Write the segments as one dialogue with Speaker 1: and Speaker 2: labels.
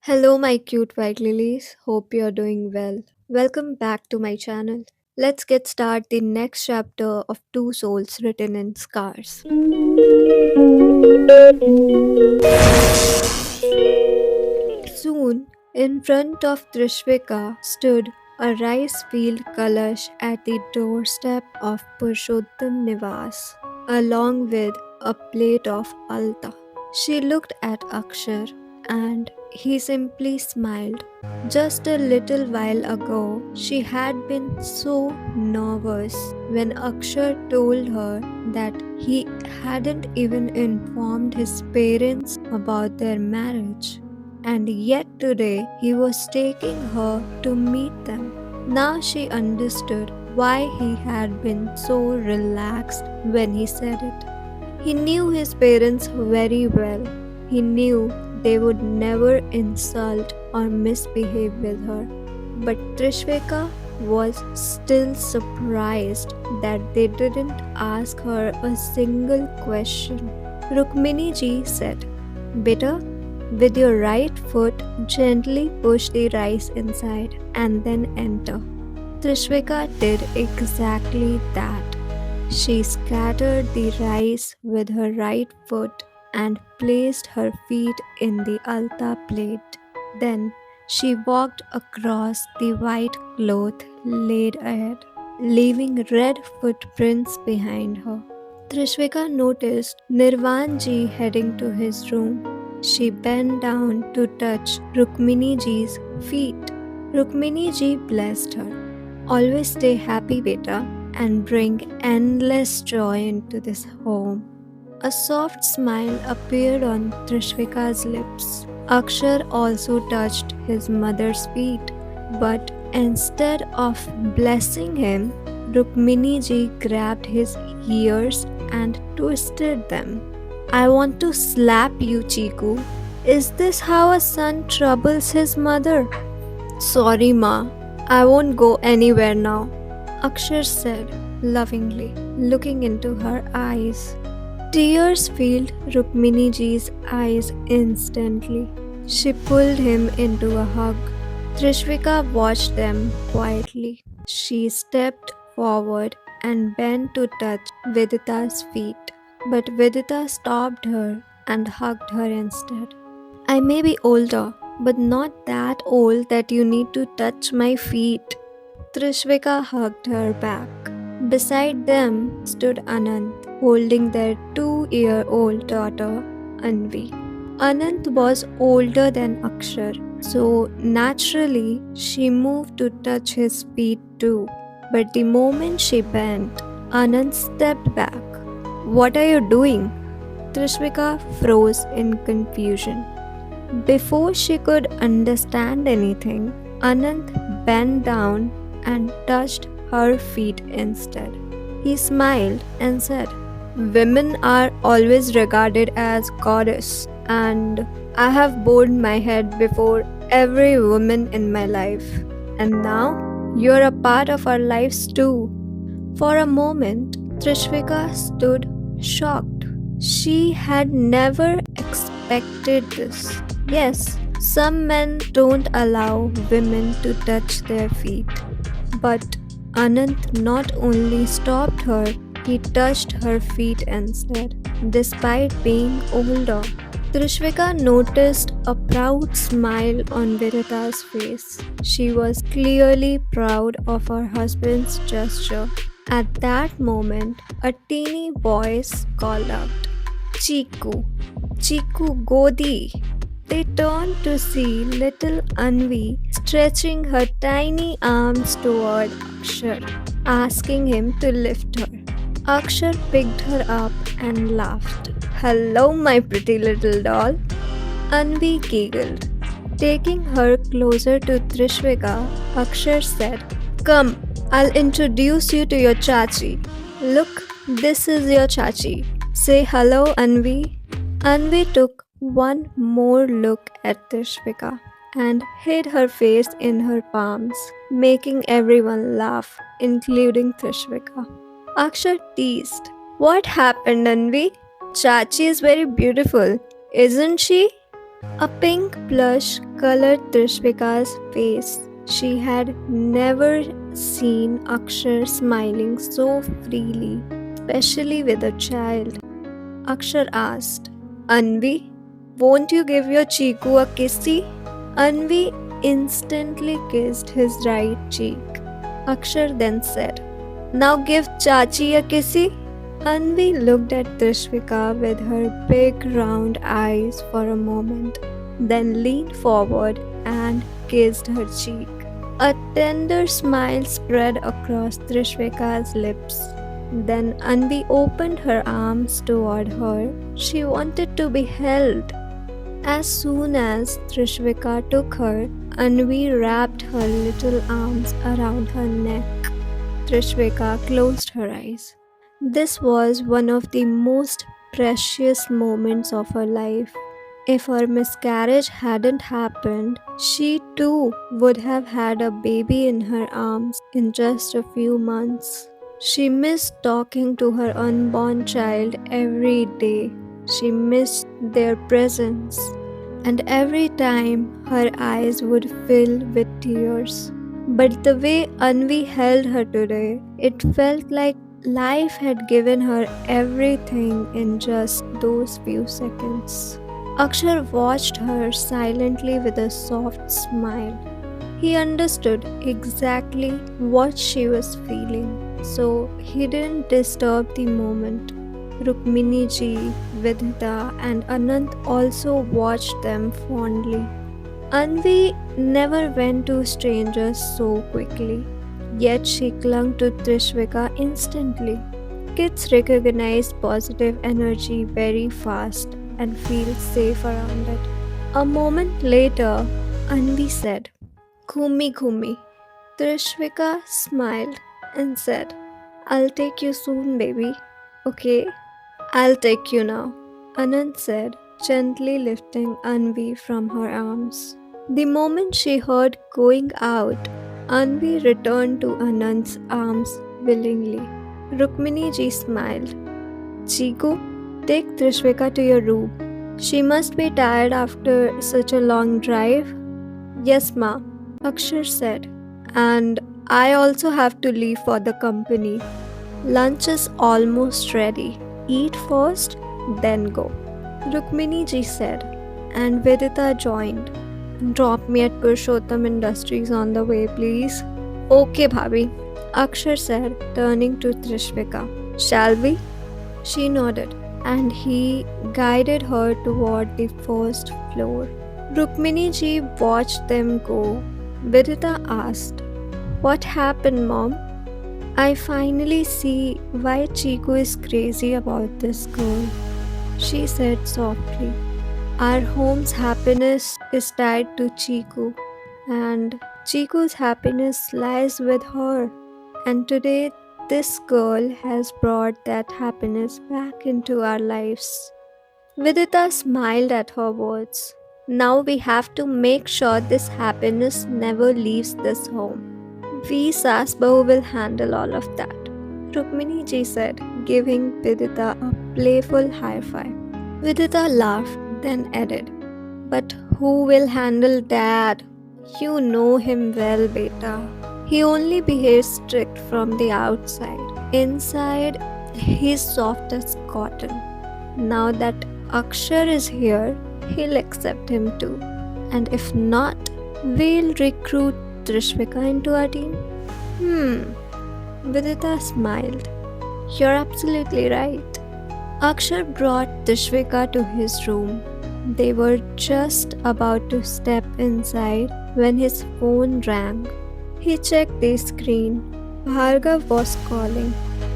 Speaker 1: Hello, my cute white lilies. Hope you're doing well. Welcome back to my channel. Let's get started the next chapter of Two Souls Written in Scars. Soon, in front of Trishvika stood a rice field kalash at the doorstep of Purushottam Nivaas, along with a plate of alta. She looked at Akshar and he simply smiled. Just a little while ago, she had been so nervous when Akshar told her that he hadn't even informed his parents about their marriage. And yet today he was taking her to meet them. Now she understood why he had been so relaxed when he said it. He knew his parents very well. He knew they would never insult or misbehave with her. But Trishvika was still surprised that they didn't ask her a single question. Rukmini ji said, "Beta, with your right foot, gently push the rice inside and then enter." Trishvika did exactly that. She scattered the rice with her right foot and placed her feet in the alta plate. Then she walked across the white cloth laid ahead, leaving red footprints behind her. Trishvika noticed Nirvanji heading to his room. She bent down to touch Rukmini ji's feet. Rukmini ji blessed her. "Always stay happy, beta, and bring endless joy into this home." A soft smile appeared on Trishvika's lips. Akshar also touched his mother's feet, but instead of blessing him, Rukmini ji grabbed his ears and twisted them. "I want to slap you, Chiku. Is this how a son troubles his mother?" "Sorry, Ma. I won't go anywhere now," Akshar said lovingly, looking into her eyes. Tears filled Rukmini ji's eyes instantly. She pulled him into a hug. Trishvika watched them quietly. She stepped forward and bent to touch Vidita's feet, but Vidita stopped her and hugged her instead. "I may be older, but not that old that you need to touch my feet." Trishvika hugged her back. Beside them stood Anant, holding their 2-year-old daughter, Anvi. Anant was older than Akshar, so naturally she moved to touch his feet too. But the moment she bent, Anant stepped back. "What are you doing?" Trishvika froze in confusion. Before she could understand anything, Anant bent down and touched her feet instead. He smiled and said, "Women are always regarded as goddess, and I have bowed my head before every woman in my life. And now you're a part of our lives too." For a moment, Trishvika stood shocked. She had never expected this. Yes, some men don't allow women to touch their feet, but Anant not only stopped her, he touched her feet instead, despite being older. Trishvika noticed a proud smile on Vidita's face. She was clearly proud of her husband's gesture. At that moment, a teeny voice called out, "Chiku, Chiku Godi." They turned to see little Anvi stretching her tiny arms toward Akshar, asking him to lift her. Akshar picked her up and laughed. "Hello, my pretty little doll." Anvi giggled. Taking her closer to Trishvika, Akshar said, "Come, I'll introduce you to your chachi. Look, this is your chachi. Say hello, Anvi." Anvi took one more look at Trishvika and hid her face in her palms, making everyone laugh, including Trishvika. Akshar teased, "What happened, Anvi? Chachi is very beautiful, isn't she?" A pink blush colored Trishvika's face. She had never seen Akshar smiling so freely, especially with a child. Akshar asked, Anvi, won't you give your Chiku a kissy? Anvi instantly kissed his right cheek. Akshar then said, Now give Chachi a kissy. Anvi looked at Trishvika with her big round eyes for a moment, then leaned forward and kissed her cheek. A tender smile spread across Trishvika's lips. Then Anvi opened her arms toward her. She wanted to be held. As soon as Trishvika took her, Anvi wrapped her little arms around her neck. Trishvika closed her eyes. This was one of the most precious moments of her life. If her miscarriage hadn't happened, she too would have had a baby in her arms in just a few months. She missed talking to her unborn child every day. She missed their presence. And every time her eyes would fill with tears. But the way Anvi held her today, it felt like life had given her everything in just those few seconds. Akshar watched her silently with a soft smile. He understood exactly what she was feeling, so he didn't disturb the moment. Rukmini ji, Vidita, and Anant also watched them fondly. Anvi never went to strangers so quickly, yet she clung to Trishvika instantly. Kids recognize positive energy very fast and feel safe around it. A moment later, Anvi said, Kumi Kumi. Trishvika smiled and said, I'll take you soon, baby. Okay? I'll take you now, Anand said, gently lifting Anvi from her arms. The moment she heard going out, Anvi returned to Anand's arms willingly. Rukmini ji smiled. Chiku, take Trishvika to your room. She must be tired after such a long drive. Yes, ma, Akshar said. And I also have to leave for the company. Lunch is almost ready. Eat first, then go. Rukmini ji said, and Vidita joined. Drop me at Purushottam Industries on the way, please. Okay, Bhabhi, Akshar said, turning to Trishvika. Shall we? She nodded, and he guided her toward the first floor. Rukmini ji watched them go. Vidita asked, What happened, Mom? I finally see why Chiku is crazy about this girl, she said softly. Our home's happiness is tied to Chiku, and Chiku's happiness lies with her. And today, this girl has brought that happiness back into our lives. Vidita smiled at her words. Now we have to make sure this happiness never leaves this home. We Sasbahu will handle all of that, Rukmini ji said, giving Vidita a playful high five. Vidita laughed, then added, But who will handle Dad? You know him well, beta. He only behaves strict from the outside. Inside, he's soft as cotton. Now that Akshar is here, he'll accept him too. And if not, we'll recruit Trishvika into our team. Vidita smiled. You're absolutely right. Akshar brought Trishvika to his room. They were just about to step inside when his phone rang. He checked the screen. Bhargav was calling.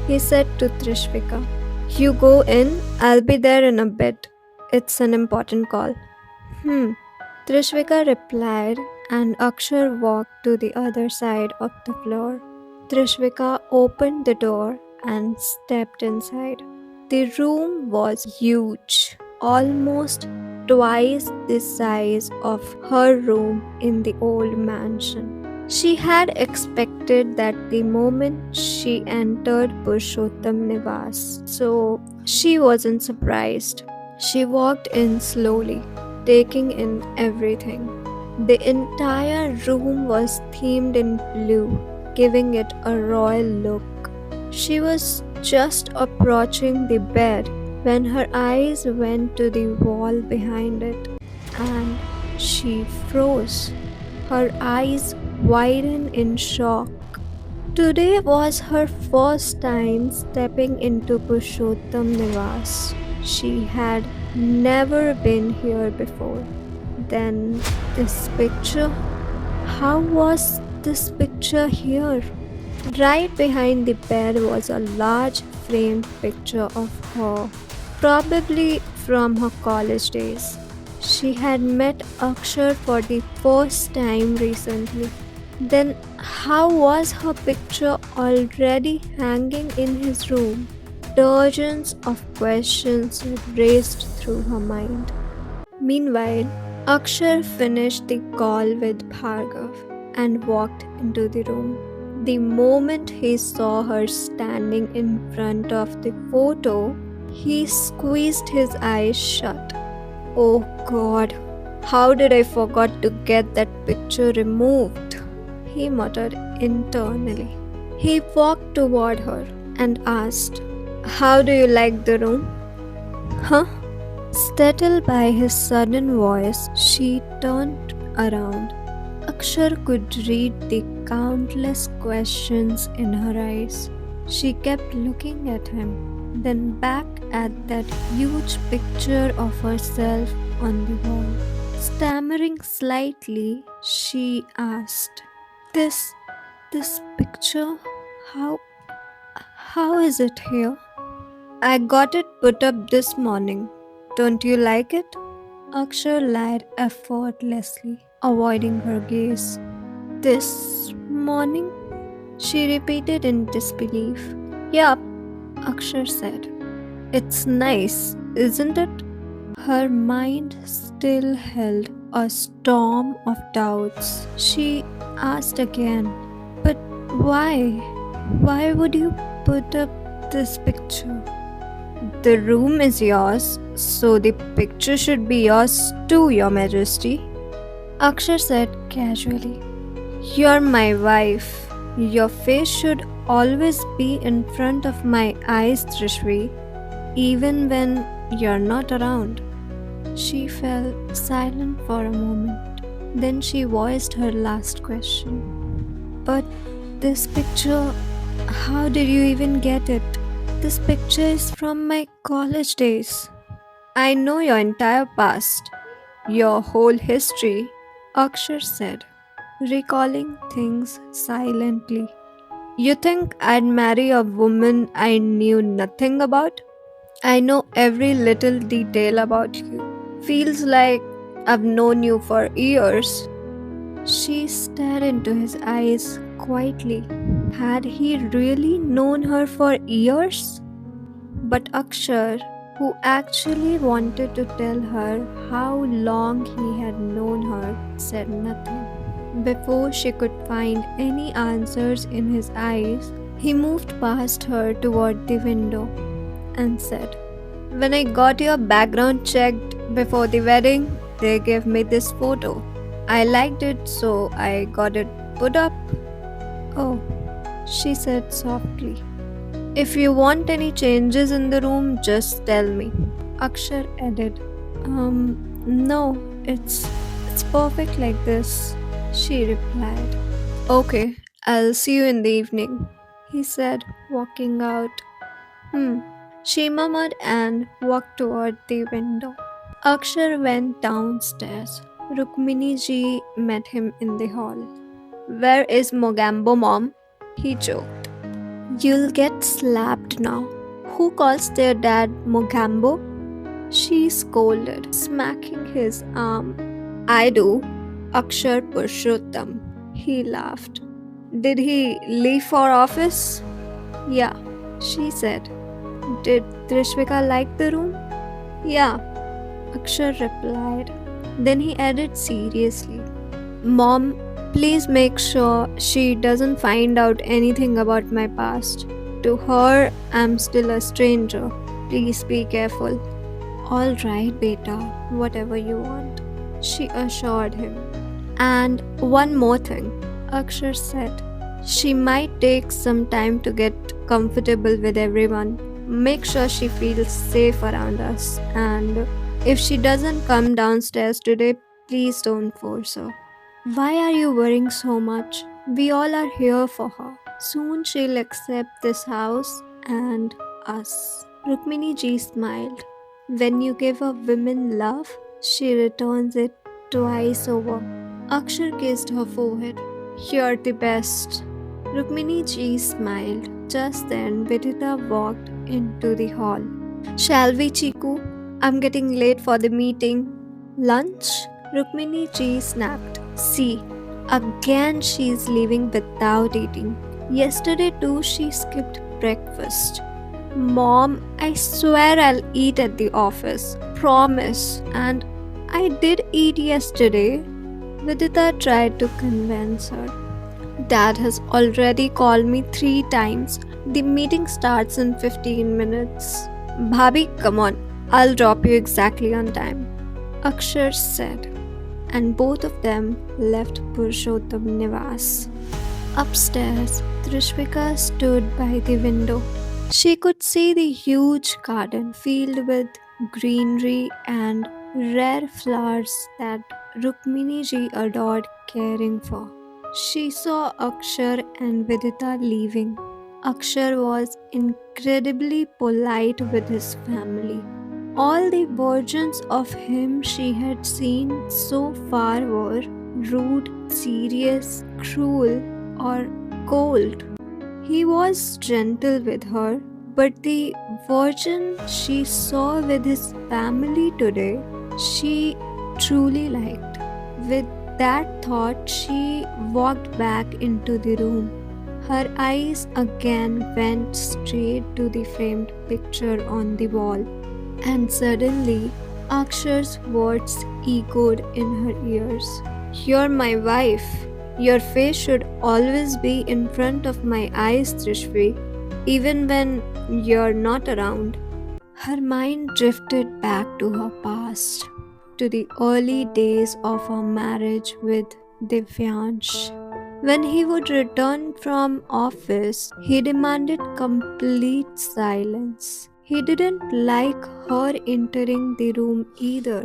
Speaker 1: He said to Trishvika, You go in, I'll be there in a bit. It's an important call. Trishvika replied, and Akshar walked to the other side of the floor. Trishvika opened the door and stepped inside. The room was huge, almost twice the size of her room in the old mansion. She had expected that the moment she entered Purushottam Nivaas, so she wasn't surprised. She walked in slowly. taking in everything. The entire room was themed in blue, giving it a royal look. She was just approaching the bed when her eyes went to the wall behind it, and she froze. Her eyes widened in shock. Today was her first time stepping into Purushottam Nivaas. She had never been here before. Then this picture? How was this picture here? Right behind the bed was a large framed picture of her, probably from her college days. She had met Akshar for the first time recently. Then how was her picture already hanging in his room? Dozens of questions raced through her mind. Meanwhile, Akshar finished the call with Bhargav and walked into the room. The moment he saw her standing in front of the photo, he squeezed his eyes shut. Oh God, how did I forget to get that picture removed? He muttered internally. He walked toward her and asked, "How do you like the room?" Huh? Startled by his sudden voice, she turned around. Akshar could read the countless questions in her eyes. She kept looking at him, then back at that huge picture of herself on the wall. Stammering slightly, she asked, This picture? How is it here?" "I got it put up this morning. Don't you like it?" Akshar lied effortlessly, avoiding her gaze. "This morning?" she repeated in disbelief. "Yup," Akshar said. "It's nice, isn't it?" Her mind still held a storm of doubts. She asked again, "But why? Why would you put up this picture?" "The room is yours, so the picture should be yours too, Your Majesty," Akshar said casually. "You're my wife. Your face should always be in front of my eyes, Trishvi, even when you're not around." She fell silent for a moment. Then she voiced her last question. "But this picture, how did you even get it? This picture is from my college days." "I know your entire past, your whole history," Akshar said, recalling things silently. "You think I'd marry a woman I knew nothing about? I know every little detail about you. Feels like I've known you for years." She stared into his eyes quietly. Had he really known her for years? But Akshar, who actually wanted to tell her how long he had known her, said nothing. Before she could find any answers in his eyes, he moved past her toward the window and said, "When I got your background checked before the wedding, they gave me this photo. I liked it, so I got it put up." "Oh," she said softly. "If you want any changes in the room, just tell me," Akshar added. No, it's perfect like this," she replied. "Okay, I'll see you in the evening," he said, walking out. She murmured and walked toward the window. Akshar went downstairs. Rukmini ji met him in the hall. "Where is Mogambo, Mom?" he joked. "You'll get slapped now. Who calls their dad Mogambo?" she scolded, smacking his arm. "I do. Akshar Purushottam," he laughed. "Did he leave for office?" "Yeah," she said. "Did Trishvika like the room?" "Yeah," Akshar replied. Then he added seriously, "Mom, please make sure she doesn't find out anything about my past. To her, I'm still a stranger. Please be careful." All right, beta, whatever you want, she assured him. And one more thing, Akshar said. She might take some time to get comfortable with everyone. Make sure she feels safe around us. And if she doesn't come downstairs today, please don't force her. Why are you worrying so much? We all are here for her. Soon she'll accept this house and us. Rukmini ji smiled. When you give a woman love, she returns it twice over. Akshar kissed her forehead. You're the best. Rukmini ji smiled. Just then, Vidita walked into the hall. Shall we, Chiku? I'm getting late for the meeting. Lunch? Rukmini ji snapped. See, again she's leaving without eating. Yesterday too she skipped breakfast. Mom, I swear I'll eat at the office. Promise. And I did eat yesterday. Vidita tried to convince her. Dad has already called me 3 times. The meeting starts in 15 minutes. Bhabhi, come on. I'll drop you exactly on time. Akshar said. And both of them left Purushottam Nivaas. Upstairs, Trishvika stood by the window. She could see the huge garden filled with greenery and rare flowers that Rukmini ji adored caring for. She saw Akshar and Vidita leaving. Akshar was incredibly polite with his family. All the versions of him she had seen so far were rude, serious, cruel, or cold. He was gentle with her, but the version she saw with his family today, she truly liked. With that thought, she walked back into the room. Her eyes again went straight to the framed picture on the wall. And suddenly, Akshar's words echoed in her ears. You're my wife. Your face should always be in front of my eyes, Trishvi, even when you're not around. Her mind drifted back to her past, to the early days of her marriage with Divyansh. When he would return from office, he demanded complete silence. He didn't like her entering the room either.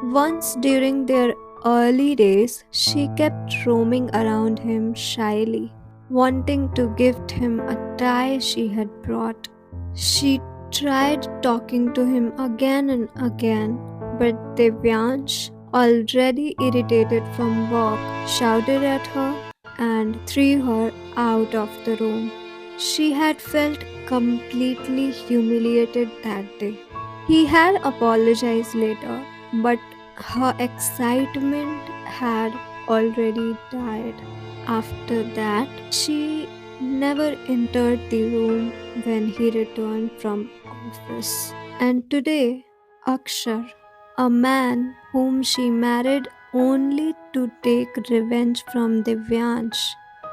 Speaker 1: Once during their early days, she kept roaming around him shyly, wanting to gift him a tie she had brought. She tried talking to him again and again, but Devyansh, already irritated from work, shouted at her and threw her out of the room. She had felt completely humiliated that day. He had apologized later, but her excitement had already died. After that, she never entered the room when he returned from office. And today, Akshar, a man whom she married only to take revenge from Divyansh,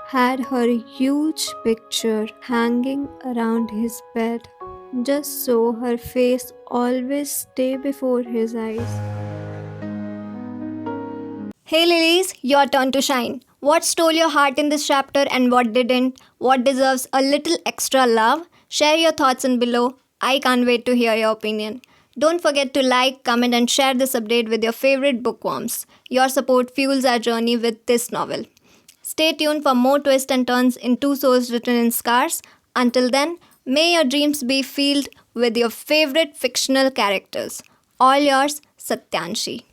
Speaker 1: had her huge picture hanging around his bed just so her face always stay before his eyes.
Speaker 2: Hey lilies, your turn to shine. What stole your heart in this chapter and what didn't? What deserves a little extra love? Share your thoughts in below. I can't wait to hear your opinion. Don't forget to like, comment, and share this update with your favorite bookworms. Your support fuels our journey with this novel. Stay tuned for more twists and turns in Two Souls Written in Scars. Until then, may your dreams be filled with your favorite fictional characters. All yours, Satyanshi.